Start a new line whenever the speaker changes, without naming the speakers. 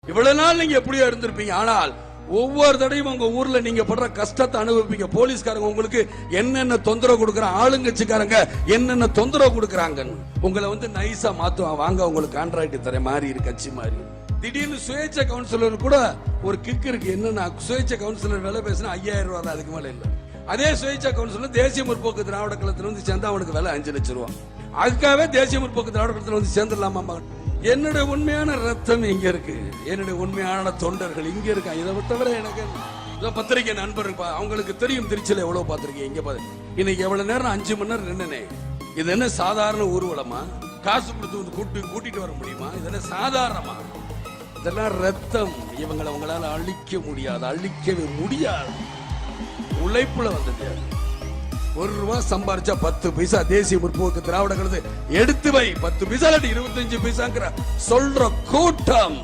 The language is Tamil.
இவ்வளவு நாள் நீங்க எப்படியோ இருந்திருப்பீங்க. ஆனால் ஒவ்வொரு தடையும் உங்க ஊர்ல நீங்க படுற கஷ்டத்தை அனுபவிப்பீங்க. போலீஸ்காரங்க உங்களுக்கு என்னென்ன தொந்தரவு கொடுக்கறாங்க, ஆளுங்கட்சிக்காரங்க என்னென்ன தொந்தரவு கொடுக்கறாங்க. உங்களை வந்து நைஸா மாத்துவாங்க. வாங்க உங்களுக்கு கான்ட்ராக்ட் தரேன் மாறி இருக்கு கட்சி மாறி. திடீர்னு சுயேட்சை கவுன்சிலர் கூட ஒரு கிக் இருக்கு. என்னன்னா சுயேட்சை கவுன்சிலர் வேலை பேசினா 5000 ரூபாய் தான், அதுக்கு மேல இல்ல. அதே சுயேட்சை கவுன்சிலர் தேசிய முற்போக்கு திராவிட கழகத்துல வந்து சேர்ந்தா அவனுக்கு வேலை 5 லட்சம் ரூபாய். அதுக்காகவே தேசிய முற்போக்கு திராவிட கழகத்துல வந்து சேர்ந்துடலாமா? என்னுடைய உண்மையான ரத்தம் இங்க இருக்கு, என்னுடைய உண்மையான தொண்டர்கள் இங்க இருக்கா. இதை தவிர எனக்கு பத்திரிகை நண்பர் அவங்களுக்கு தெரியும் திருச்சியில எவ்வளவு பார்த்திருக்கேன். இங்க பாரு, இன்னைக்கு எவ்வளவு நேரம் 5 மணி நேரம் நின்னனே. இது என்ன சாதாரண ஊர்வலமா? காசு கொடுத்து கூட்டிட்டு வர முடியுமா? இது என்ன சாதாரணமா? இதெல்லாம் ரத்தம். இவங்களை உங்களால அழிக்க முடியாது, அழிக்கவே முடியாது. உழைப்புல வந்தது. 1 ரூபாய் சம்பாரிச்சா 10 பைசா தேசிய முற்போக்கு திராவிட கழகத்தை எடுத்து வை. 10 பைசா 25 பைசாங்கிற சொல்ற கூட்டம்